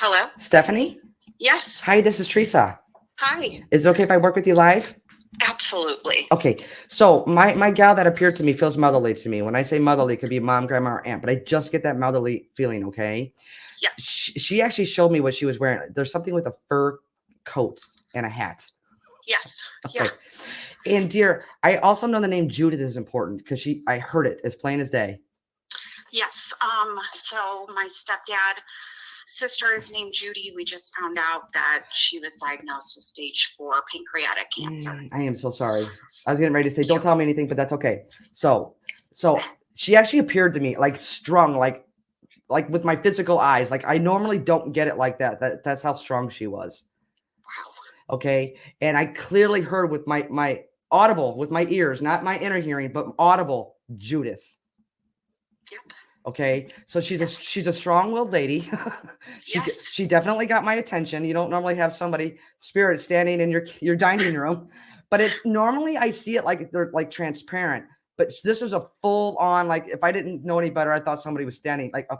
Hello? Stephanie? Yes. Hi, this is Teresa. Hi. Is it okay if I work with you live? Absolutely. Okay. So my gal that appeared to me feels motherly to me. When I say motherly, it could be mom, grandma, or aunt, but I just get that motherly feeling, okay? Yes. She actually showed me what she was wearing. There's something with a fur coat and a hat. Yes. Okay. Yeah. And dear, I also know the name Judith is important because I heard it as plain as day. Yes. So my sister is named Judy. We just found out that she was diagnosed with stage 4 pancreatic cancer. I am so sorry. I was getting ready to say, don't tell me anything, but that's okay. So she actually appeared to me like strung, like with my physical eyes. Like I normally don't get it like that. That's how strong she was. Wow. Okay. And I clearly heard with my audible, with my ears, not my inner hearing, but audible, Judith. Yep. Okay, so she's a strong-willed lady. She definitely got my attention. You don't normally have somebody spirit standing in your dining room, but it's normally I see it like they're like transparent. But this was a full-on, like if I didn't know any better, I thought somebody was standing like a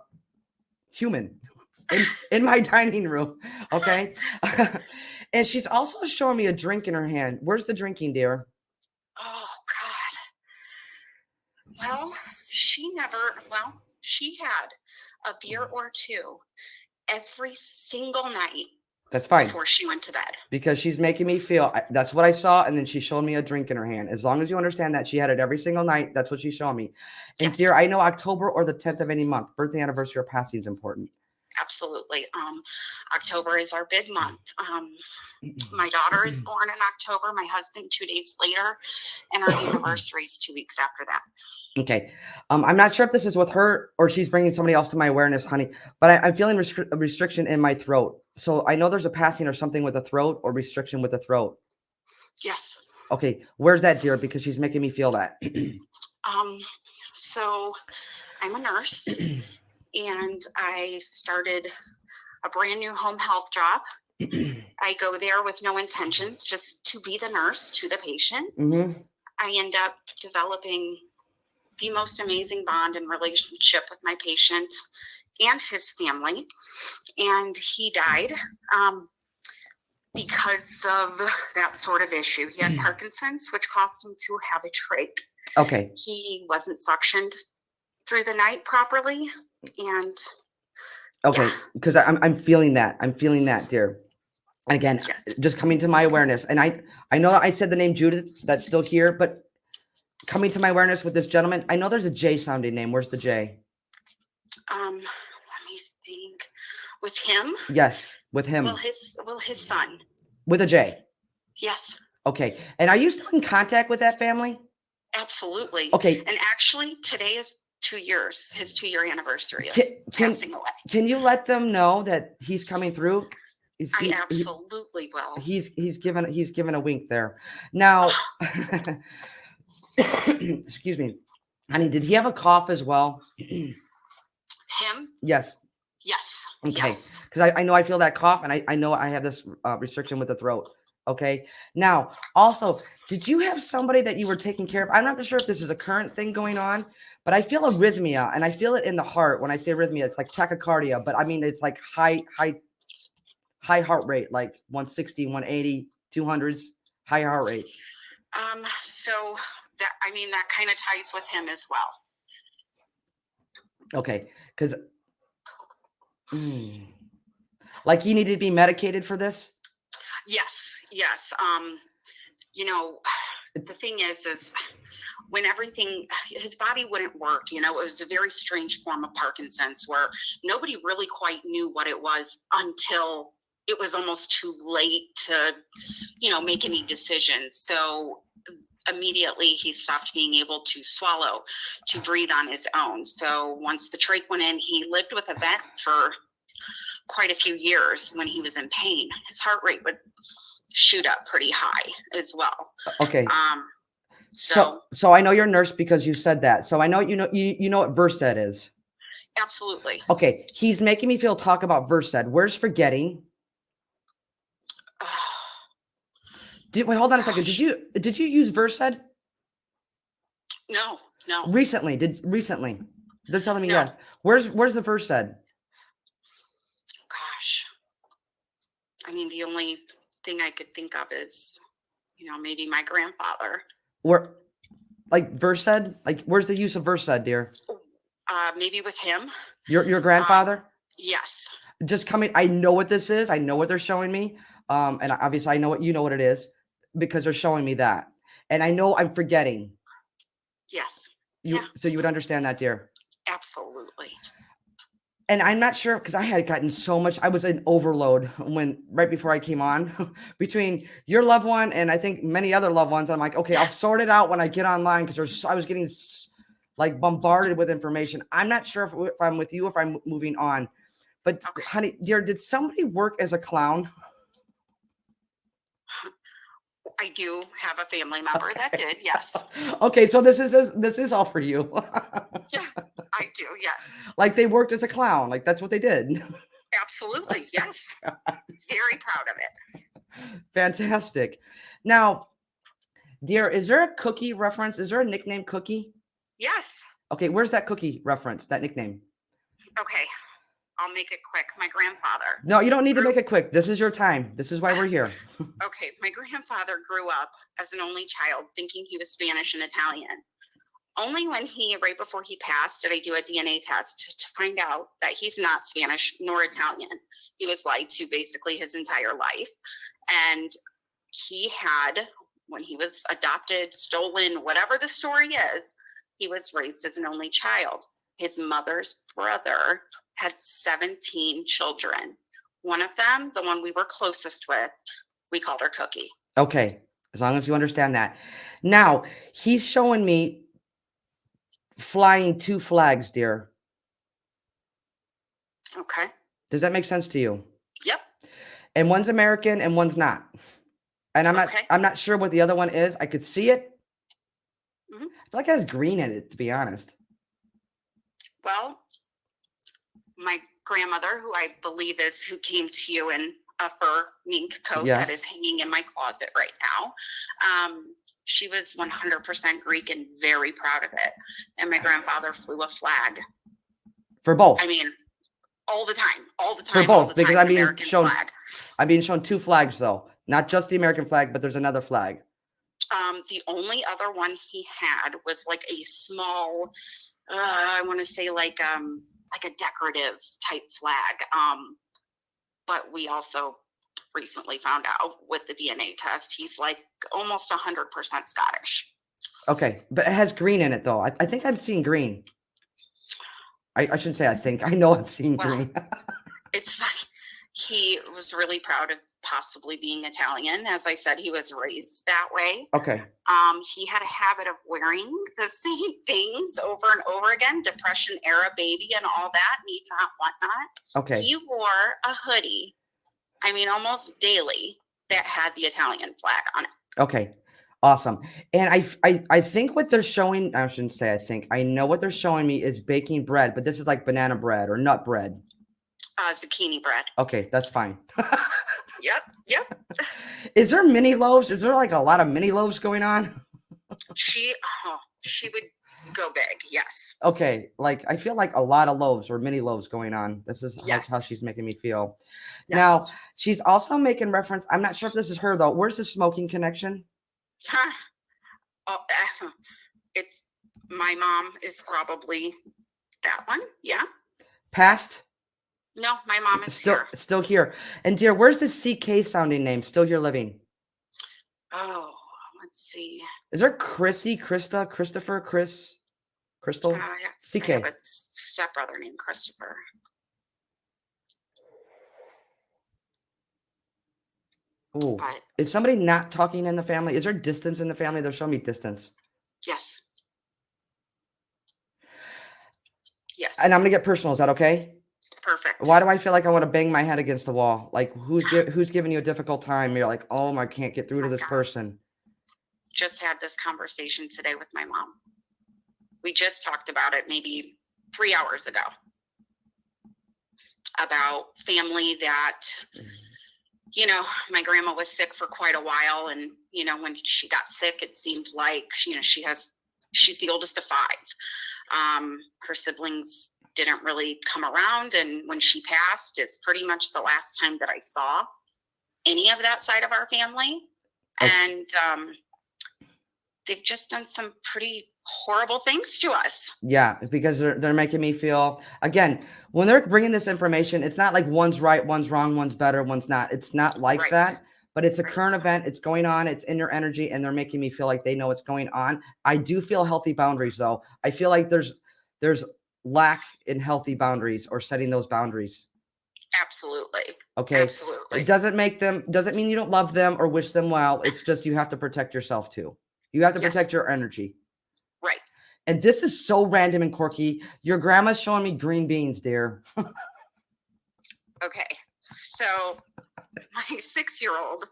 human in my dining room. Okay, and she's also showing me a drink in her hand. Where's the drinking, dear? Oh God. Well, she had a beer or two every single night. That's fine. Before she went to bed. Because she's making me feel, that's what I saw, and then she showed me a drink in her hand. As long as you understand that she had it every single night, that's what she's showing me. And yes. Dear, I know October or the 10th of any month, birthday, anniversary, or passing is important. Absolutely. October is our big month. My daughter is born in October, my husband 2 days later, and our anniversary is 2 weeks after that. Okay. I'm not sure if this is with her or she's bringing somebody else to my awareness, honey, but I'm feeling a restriction in my throat. So I know there's a passing or something with the throat or restriction with the throat. Yes. Okay. Where's that, dear? Because she's making me feel that. So I'm a nurse and I started a brand new home health job. I go there with no intentions, just to be the nurse to the patient. Mm-hmm. I end up developing the most amazing bond and relationship with my patient and his family. And he died because of that sort of issue. He had Parkinson's, which caused him to have a trach. Okay. He wasn't suctioned through the night properly. And okay, because I'm feeling that. I'm feeling that, dear. And again, just coming to my awareness. And I know I said the name Judith, that's still here, but coming to my awareness with this gentleman, I know there's a J sounding name. Where's the J? Let me think. With him? Yes, with him. Well, his son. With a J? Yes. Okay. And are you still in contact with that family? Absolutely. Okay. And actually, today is 2 years, his 2-year anniversary of passing away. Can you let them know that he's coming through? I absolutely will. He's given a wink there. Now, excuse me, honey, did he have a cough as well? Him? Yes. Yes. Okay. Yes. Because I know I feel that cough, and I know I have this restriction with the throat. Okay. Now, also, did you have somebody that you were taking care of? I'm not sure if this is a current thing going on, but I feel arrhythmia, and I feel it in the heart. When I say arrhythmia, it's like tachycardia, but I mean, it's like high heart rate, like 160, 180, 200s, high heart rate. So that kind of ties with him as well. Okay. Because, like he needed to be medicated for this? Yes. The thing is when his body wouldn't work, it was a very strange form of Parkinson's where nobody really quite knew what it was until it was almost too late to, make any decisions. So immediately he stopped being able to swallow, to breathe on his own. So once the trach went in, he lived with a vent for quite a few years. When he was in pain, his heart rate would shoot up pretty high as well. Okay. So I know you're a nurse because you said that. So I know you know what Versed is. Absolutely. Okay. He's making me talk about Versed. Where's forgetting? Wait, hold on a second. Did you use Versed? No. Recently. They're telling me yes. Where's the Versed? Gosh. I mean, the only thing I could think of is, maybe my grandfather. Or like Versed? Like, where's the use of Versed, dear? Maybe with him. Your grandfather? Yes. Just coming. I know what this is. I know what they're showing me. And obviously I know what you know what it is because they're showing me that. And I know I'm forgetting. Yes. So you would understand that, dear. Absolutely. And I'm not sure because I had gotten so much. I was in overload right before I came on between your loved one and I think many other loved ones. I'm like, okay, I'll sort it out when I get online because I was getting like bombarded with information. I'm not sure if I'm with you, if I'm moving on. But Okay. honey, dear, did somebody work as a clown? I do have a family member that did. Yes. Okay, so this is all for you. Yeah, I do. Yes. Like they worked as a clown. Like that's what they did. Absolutely. Yes. Very proud of it. Fantastic. Now, dear, is there a Cookie reference? Is there a nickname Cookie? Yes. Okay, where's that Cookie reference, that nickname? Okay. I'll make it quick. My grandfather. No, you don't need to make it quick. This is your time. This is why we're here. Okay. My grandfather grew up as an only child thinking he was Spanish and Italian. Only right before he passed, did I do a DNA test to find out that he's not Spanish nor Italian. He was lied to basically his entire life. And he had, when he was adopted, stolen, whatever the story is, he was raised as an only child. His mother's brother had 17 children. One of them, the one we were closest with, we called her Cookie. Okay, as long as you understand that. Now, he's showing me flying 2 flags, dear. Okay. Does that make sense to you? Yep. And one's American and one's not. And I'm not sure what the other one is. I could see it. Mm-hmm. I feel like it has green in it, to be honest. Well, my grandmother, who I believe who came to you in a fur mink coat that is hanging in my closet right now. She was 100% Greek and very proud of it. And my grandfather flew a flag. For both. I mean, all the time. For both, because I'm being shown 2 flags though. Not just the American flag, but there's another flag. The only other one he had was like a small, I want to say like a decorative type flag. But we also recently found out with the DNA test, he's like almost 100% Scottish. Okay, but it has green in it though. I think I've seen green. I shouldn't say I think. I know I've seen green. It's funny. He was really proud of possibly being Italian. As I said, he was raised that way. Okay. He had a habit of wearing the same things over and over again. Depression era baby and all that. Need not, want not. Okay. He wore a hoodie, I mean, almost daily, that had the Italian flag on it. Okay. Awesome. And I think what they're showing, I shouldn't say I think, I know what they're showing me is baking bread, but this is like banana bread or nut bread. Zucchini bread. Okay, that's fine. Yep. Is there mini loaves? Is there like a lot of mini loaves going on? She would go big, yes. Okay, like I feel like a lot of loaves or mini loaves going on. This is how she's making me feel. Yes. Now, she's also making reference. I'm not sure if this is her though. Where's the smoking connection? It's my mom is probably that one. Yeah. Past? No, my mom is still here. And dear, where's the CK sounding name? Still here living. Oh, let's see. Is there Chrissy, Krista, Christopher, Chris, Crystal? CK. I have a stepbrother named Christopher. Ooh. Is somebody not talking in the family? Is there distance in the family? They're showing me distance. Yes. Yes. And I'm going to get personal. Is that okay? Perfect. Why do I feel like I want to bang my head against the wall? Like who's giving you a difficult time? You're like, oh, I can't get through to this person. Just had this conversation today with my mom. We just talked about it maybe 3 hours ago. About family that, my grandma was sick for quite a while. And, when she got sick, it seemed like, she's the oldest of 5. Her siblings didn't really come around. And when she passed, is pretty much the last time that I saw any of that side of our family. Okay. And they've just done some pretty horrible things to us. Yeah, because they're making me feel, again, when they're bringing this information, it's not like one's right, one's wrong, one's better, one's not. It's not like Right. that, but it's a Right. current event. It's going on. It's in your energy, and they're making me feel like they know what's going on. I do feel healthy boundaries, though. I feel like there's lack in healthy boundaries or setting those boundaries. Absolutely. Okay, Absolutely. it doesn't mean you don't love them or wish them well. It's just you have to protect yourself too. You have to protect Yes. your energy. Right. And this is so random and quirky. Your grandma's showing me green beans, dear. Okay. So my 6-year-old,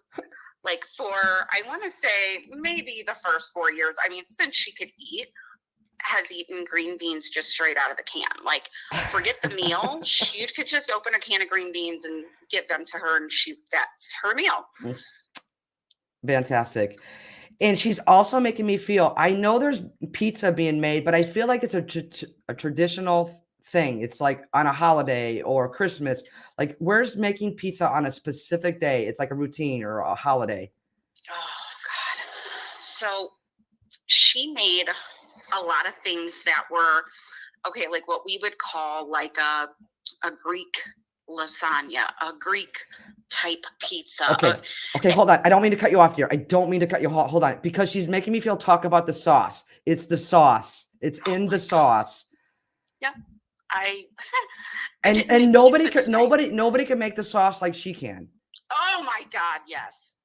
like for, I want to say maybe the first 4 years, I mean, since she could eat, has eaten green beans just straight out of the can. Like, forget the meal. You could just open a can of green beans and give them to her, and that's her meal. Fantastic. And she's also making me feel, I know there's pizza being made, but I feel like it's a traditional thing. It's like on a holiday or Christmas. Like, where's making pizza on a specific day? It's like a routine or a holiday. Oh, God. So she made a lot of things that were, okay, like what we would call like a Greek lasagna, a Greek type pizza. Okay, hold on. I don't mean to cut you off here. I don't mean to cut you off. Hold on. Because she's making me feel talk about the sauce. It's the sauce. It's in the sauce. Yep. And nobody can make the sauce like she can. Oh my God, yes.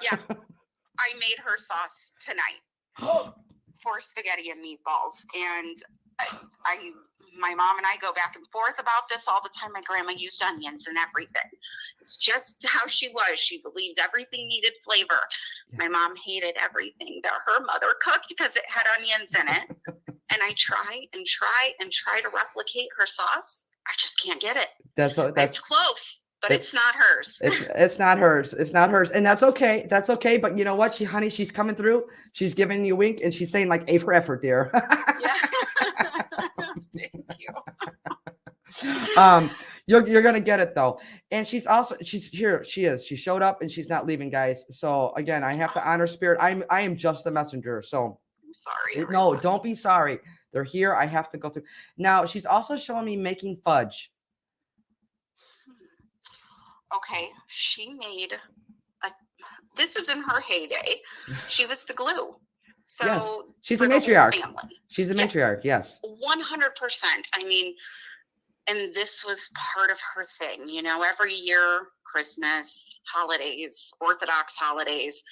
Yeah. I made her sauce tonight for spaghetti and meatballs. And my mom and I go back and forth about this all the time. My grandma used onions and everything. It's just how she was. She believed everything needed flavor. Yeah. My mom hated everything that her mother cooked because it had onions in it. And I try to replicate her sauce. I just can't get it. It's close, but it's not hers. It's not hers. It's not hers. And that's okay. That's okay. But you know what? Honey, she's coming through. She's giving you a wink and she's saying like A for effort, dear. Yeah. Thank you. You're gonna get it though. And she's here. She is. She showed up and she's not leaving, guys. So again, I have to honor spirit. I am just the messenger. So I'm sorry. No, everyone. Don't be sorry. They're here. I have to go through. Now she's also showing me making fudge. Okay, she made this is in her heyday. She was the glue. So yes, she's a matriarch. She's a matriarch, yes. 100%. I mean, and this was part of her thing, you know, every year, Christmas, holidays, Orthodox holidays,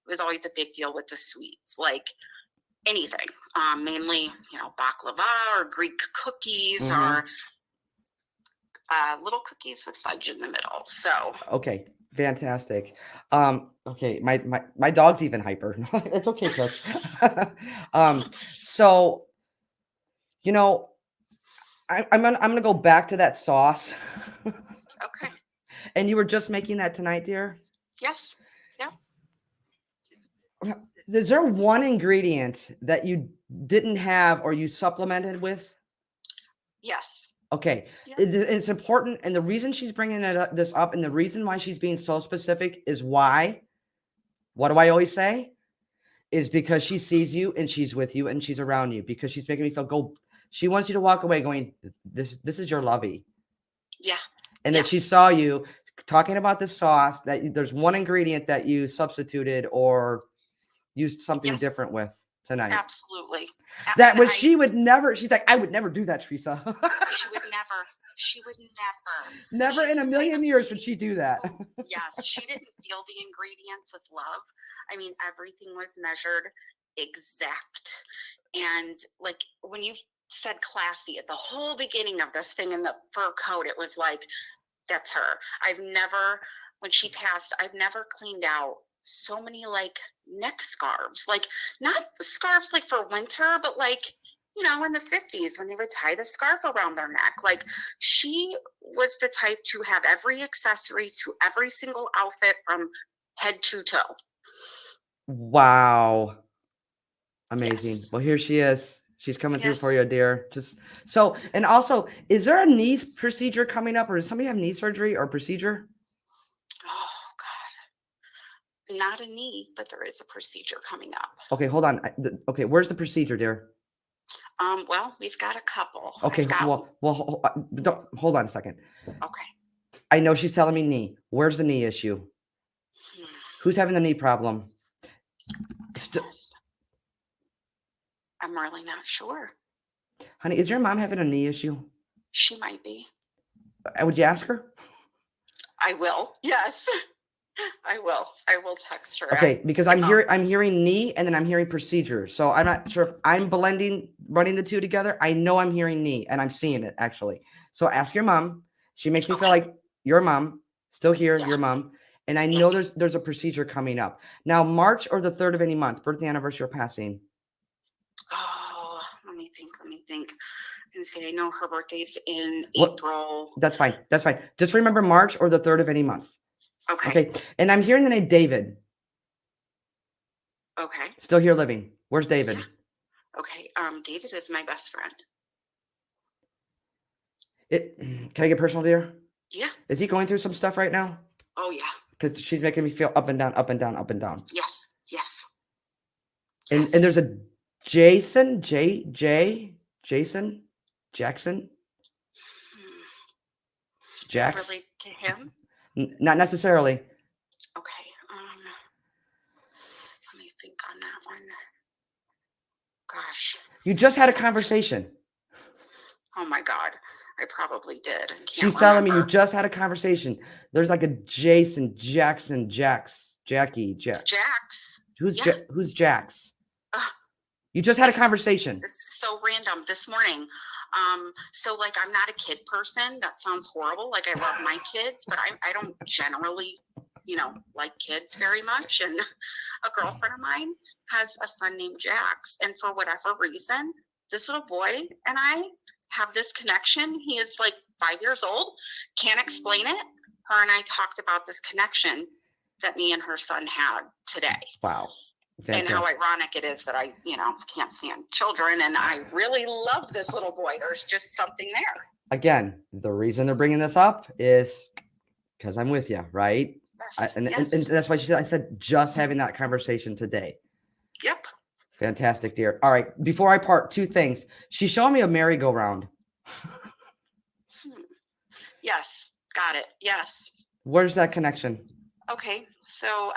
it was always a big deal with the sweets, like anything, mainly, you know, baklava or Greek cookies or little cookies with fudge in the middle. So okay, fantastic. Okay, my dog's even hyper. It's okay, Toots. So you know, I'm gonna go back to that sauce. Okay. And you were just making that tonight, dear? Yes. Yeah. Is there one ingredient that you didn't have or you supplemented with? Yes. Okay. Yeah. It's important. And the reason she's bringing this up and the reason why she's being so specific is why, what do I always say? Is because she sees you and she's with you and she's around you because she's making me feel she wants you to walk away going, this is your lovey. Yeah. And that she saw you talking about the sauce, that there's one ingredient that you substituted or used something different with tonight. Absolutely. That was she would never. She's like, I would never do that, Teresa. She would never. Never in a million years would she do that. Yes, she didn't feel the ingredients with love. I mean, everything was measured exact. And like when you said classy at the whole beginning of this thing in the fur coat, it was like, that's her. When she passed, I've never cleaned out so many like neck scarves, like not the scarves like for winter, but like, you know, in the 50s when they would tie the scarf around their neck. Like she was the type to have every accessory to every single outfit from head to toe. Wow. Amazing. Yes. Well, here she is. She's coming through for you, dear. And also, is there a knee procedure coming up or does somebody have knee surgery or procedure? Oh God. Not a knee, but there is a procedure coming up. Okay, hold on. Okay, where's the procedure, dear? Well, we've got a couple. Okay, hold on a second. Okay. I know she's telling me knee. Where's the knee issue? Who's having the knee problem? I'm really not sure. Honey, is your mom having a knee issue? She might be. Would you ask her? I will. Yes. I will. I will text her. Okay, because I'm hearing knee and then I'm hearing procedure. So I'm not sure if I'm running the two together. I know I'm hearing knee and I'm seeing it actually. So ask your mom. She makes me feel like your mom, still here, your mom. And I know there's a procedure coming up. Now, March or the 3rd of any month, birthday, anniversary, or passing. Oh, let me think. I know her birthday's in April. That's fine. Just remember March or the 3rd of any month. Okay. And I'm hearing the name David. Okay. Still here living. Where's David? Yeah. Okay. David is my best friend. Can I get personal, dear? Yeah. Is he going through some stuff right now? Oh, yeah. Because she's making me feel up and down, up and down, up and down. Yes. And there's a Jason, Jackson? Jax? Relate to him? Not necessarily. Okay. Let me think on that one. Gosh. You just had a conversation. Oh my God. I probably did. She's telling me you just had a conversation. There's like a Jason, Jackson, Jackie. Jax. Who's Jax? You just had a conversation. It's so random this morning. So like, I'm not a kid person. That sounds horrible. Like, I love my kids, but I don't generally, like kids very much. And a girlfriend of mine has a son named Jax. And for whatever reason, this little boy and I have this connection. He is like 5 years old. Can't explain it. Her and I talked about this connection that me and her son had today. Wow. Fantastic. And how ironic it is that I, can't stand children. And I really love this little boy. There's just something there. Again, the reason they're bringing this up is because I'm with you, right? Yes. And that's why I said just having that conversation today. Yep. Fantastic, dear. All right. Before I part, 2 things. She's showing me a merry-go-round. Yes. Got it. Yes. Where's that connection? Okay. So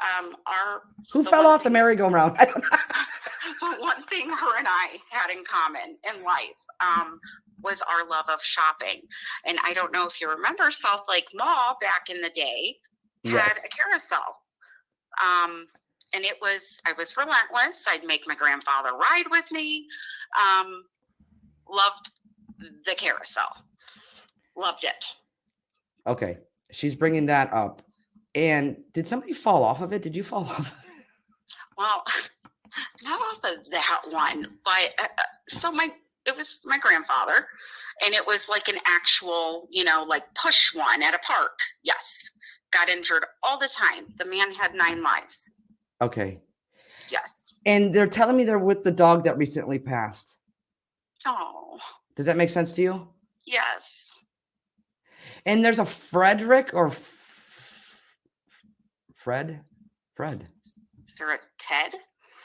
who fell off the merry-go-round? I don't know. The one thing her and I had in common in life was our love of shopping. And I don't know if you remember, South Lake Mall back in the day had a carousel. And I was relentless. I'd make my grandfather ride with me. Loved the carousel. Loved it. Okay. She's bringing that up. And did somebody fall off of it? Did you fall off? Well, not off of that one, but it was my grandfather, and it was like an actual, like push one at a park. Yes. Got injured all the time. The man had 9 lives. Okay. Yes. And they're telling me they're with the dog that recently passed. Oh. Does that make sense to you? Yes. And there's a Frederick or Fred? Is there a Ted?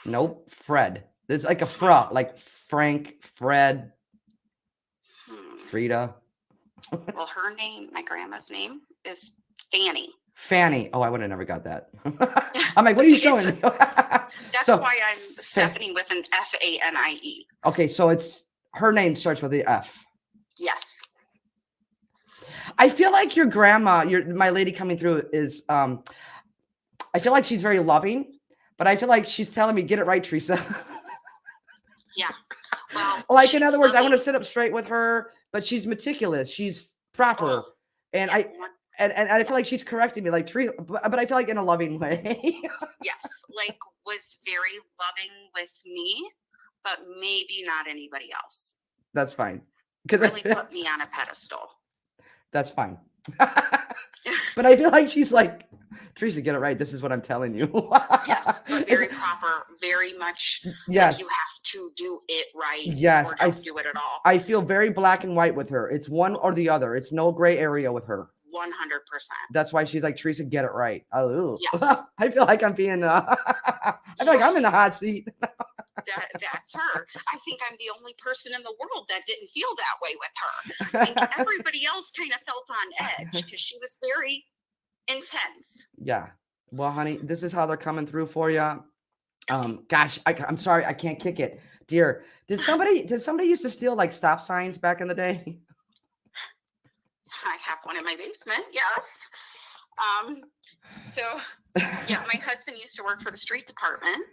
Nope. Fred. There's like a like Frank, Fred, Frida. Well, her name, my grandma's name, is Fanny. Fanny. Oh, I would have never got that. I'm like, what are you showing me? That's why I'm Stephanie with an F-A-N-I-E. Okay, so her name starts with the F. Yes. I feel like your grandma, my lady coming through is, I feel like she's very loving, but I feel like she's telling me, get it right, Teresa. Yeah. Well, like, in other words, I want to sit up straight with her, but she's meticulous. She's proper. And yeah. I feel like she's correcting me, like Teresa, but I feel like in a loving way. Yes. Like, was very loving with me, but maybe not anybody else. That's fine. Really put me on a pedestal. That's fine. But I feel like she's like Teresa, get it right. This is what I'm telling you. Yes, but very proper, very much yes. like you have to do it right yes, or don't do it at all. I feel very black and white with her. It's one or the other. It's no gray area with her. 100%. That's why she's like, Teresa, get it right. Oh, Yes. I feel like I'm being, I feel like I'm in the hot seat. That's her. I think I'm the only person in the world that didn't feel that way with her. I think everybody else kind of felt on edge because she was very intense. Yeah. Well, honey, this is how they're coming through for you. Gosh, I'm sorry, I can't kick it, dear. Did somebody used to steal like stop signs back in the day? I have one in my basement. Yes. So yeah, my husband used to work for the street department,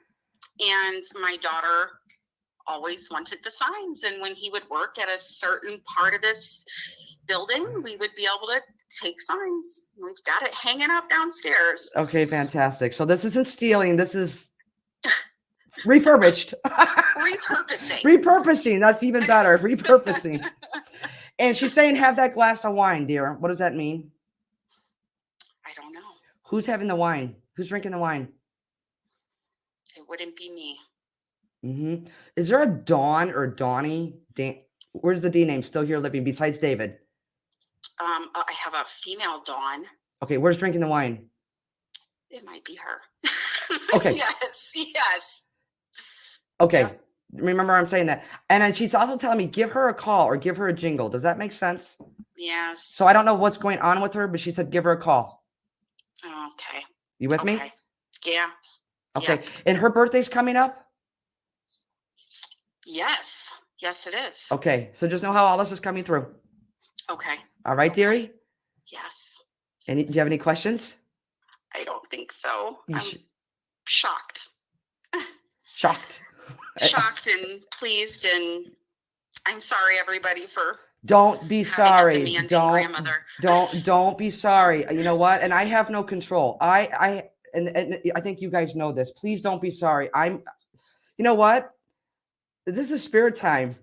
and my daughter always wanted the signs. And when he would work at a certain part of this building, we would be able to take signs. We've got it hanging up downstairs. Okay, fantastic. So this isn't stealing. This is refurbished. Repurposing. That's even better. Repurposing. And she's saying, have that glass of wine, dear. What does that mean? I don't know. Who's having the wine? Who's drinking the wine? It wouldn't be me. Mm-hmm. Is there a Dawn or Donnie? Where's the D name still here living besides David? I have a female Dawn. Okay, where's drinking the wine? It might be her. Okay. Yes. Okay. Yeah. Remember I'm saying that. And then she's also telling me, give her a call or give her a jingle. Does that make sense? Yes. So I don't know what's going on with her, but she said, give her a call. Okay. You with me? Yeah. Okay. Yeah. And her birthday's coming up? Yes. Yes, it is. Okay. So just know how all this is coming through. Okay. All right, dearie? Yes. Do you have any questions? I don't think so. I'm shocked. Shocked. Shocked and pleased, and I'm sorry, everybody, for don't be sorry. Don't be sorry. You know what? And I have no control. And I think you guys know this. Please don't be sorry. You know what? This is spirit time.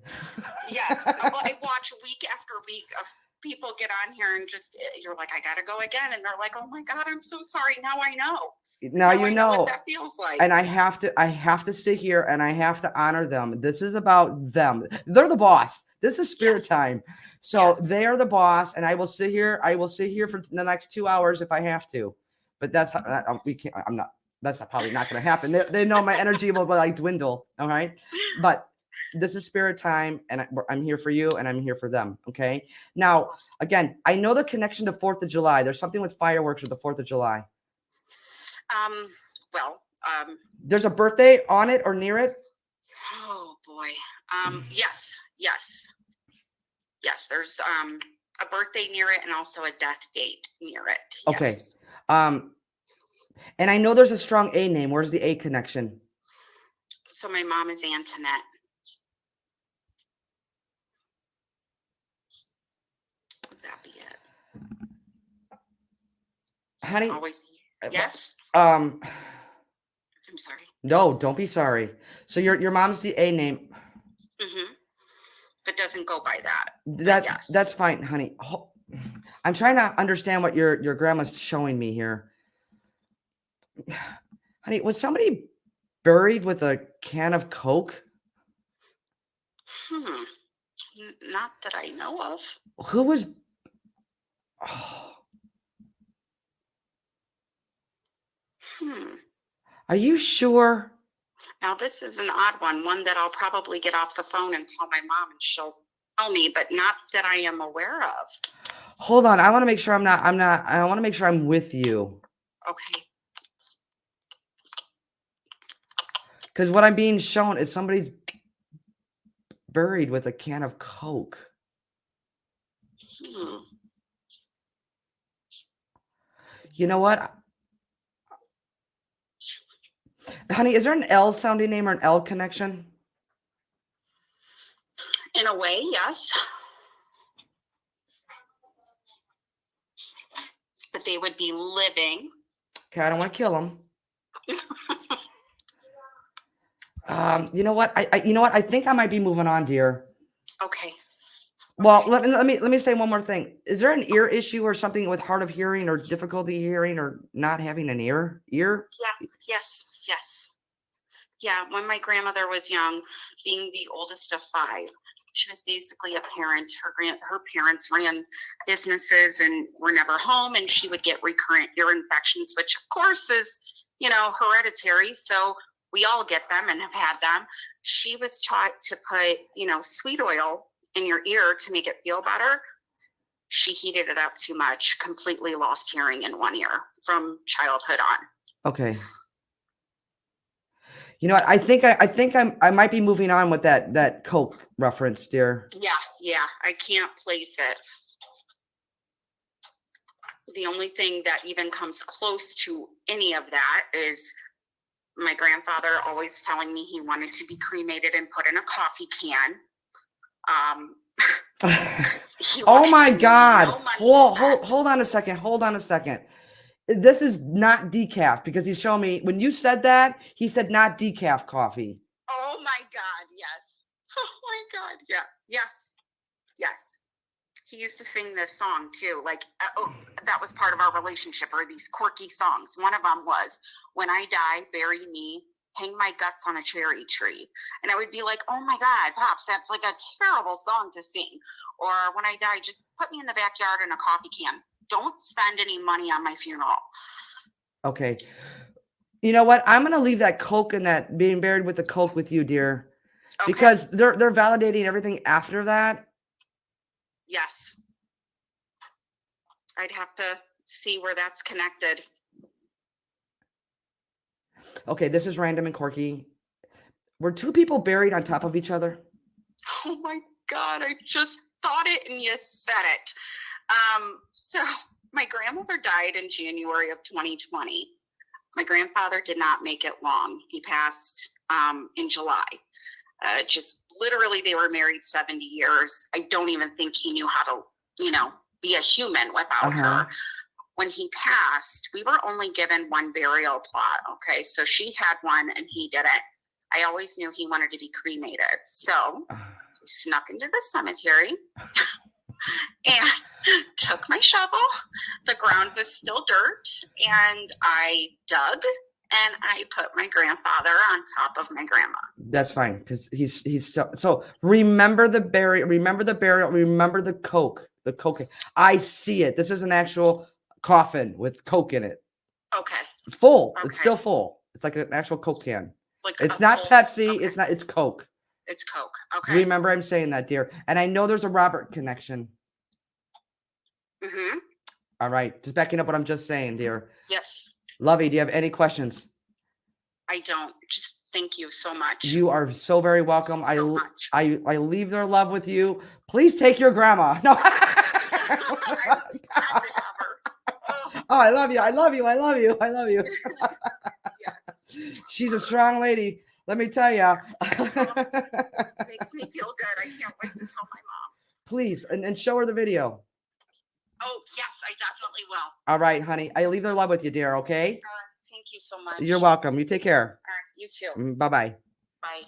Yes. Well, I watch week after week of people get on here and just, you're like, I gotta go again, and they're like, oh my God, I'm so sorry. Now I know. Now you know what that feels like. And I have to sit here and I have to honor them. This is about them. They're the boss. This is spirit time. So they are the boss, and I will sit here. I will sit here for the next 2 hours if I have to. But that's probably not going to happen. They know my energy will like dwindle. All right. But this is spirit time, and I'm here for you, and I'm here for them. Okay. Now, again, I know the connection to 4th of July. There's something with fireworks with the 4th of July. There's a birthday on it or near it. Oh boy. Yes. There's a birthday near it, and also a death date near it. Okay. Yes. And I know there's a strong A name. Where's the A connection? So my mom is Antoinette. Would that be it? Honey. Yes. I'm sorry. No, don't be sorry. So your mom's the A name. Mm-hmm. But doesn't go by that. That's fine, honey. I'm trying to understand what your grandma's showing me here. Honey, was somebody buried with a can of Coke? Not that I know of. Who was? Oh. Are you sure? Now, this is an odd one that I'll probably get off the phone and call my mom, and she'll tell me, but not that I am aware of. Hold on. I want to make sure I want to make sure I'm with you. Okay. Because what I'm being shown is somebody's buried with a can of Coke. You know what? Honey, is there an L sounding name or an L connection? In a way, yes. But they would be living. Okay, I don't want to kill them. You know what? I think I might be moving on, dear. Okay. Well, Okay. let me say one more thing. Is there an ear issue or something with hard of hearing or difficulty hearing or not having an ear? Ear? Yeah. Yes. Yes. Yeah. When my grandmother was young, being the oldest of five, she was basically a parent. Her parents ran businesses and were never home, and she would get recurrent ear infections, which of course is, hereditary. So we all get them and have had them. She was taught to put, sweet oil in your ear to make it feel better. She heated it up too much, completely lost hearing in one ear from childhood on. Okay. You know what? I might be moving on with that Coke reference, dear. Yeah, I can't place it. The only thing that even comes close to any of that is my grandfather always telling me he wanted to be cremated and put in a coffee can. Oh my God. No Hold on a second. Hold on a second. This is not decaf because he's showing me when you said that, he said not decaf coffee. Oh my God, yes. Oh my God, yeah. Yes. He used to sing this song too. Like, that was part of our relationship, or these quirky songs. One of them was, "When I die, bury me, hang my guts on a cherry tree." And I would be like, "Oh my God, Pops, that's like a terrible song to sing." Or, "When I die, just put me in the backyard in a coffee can. Don't spend any money on my funeral." Okay. You know what? I'm gonna leave that Coke and that being buried with the Coke with you, dear. Okay. Because they're validating everything after that. Yes. I'd have to see where that's connected. Okay, this is random and quirky. Were two people buried on top of each other? Oh my God, I just thought it and you said it. So my grandmother died in January of 2020. My grandfather did not make it long. He passed in July. Just literally, they were married 70 years. I don't even think he knew how to, be a human without her. When he passed, we were only given one burial plot. Okay, so she had one and he didn't. I always knew he wanted to be cremated. So I snuck into the cemetery and took my shovel. The ground was still dirt, and I dug and I put my grandfather on top of my grandma. That's fine because he's so remember the burial, remember the Coke, the Coke. I see it. This is an actual coffin with Coke in it. Okay. Full. Okay. It's still full. It's like an actual Coke can. Like it's not full, Pepsi. okay. It's Coke. It's Coke. Okay. Remember, I'm saying that, dear. And I know there's a Robert connection. Mm-hmm. All right. Just backing up what I'm just saying, dear. Yes. Lovey, do you have any questions? I don't. Just thank you so much. You are so very welcome. So much. I leave their love with you. Please take your grandma. No. Oh, I love you. I love you. I love you. I love you. Yes. She's a strong lady. Let me tell you. Makes me feel good. I can't wait to tell my mom. Please, and show her the video. Oh, yes, I definitely will. All right, honey. I leave their love with you, dear, okay? Thank you so much. You're welcome. You take care. You too. Bye-bye. Bye.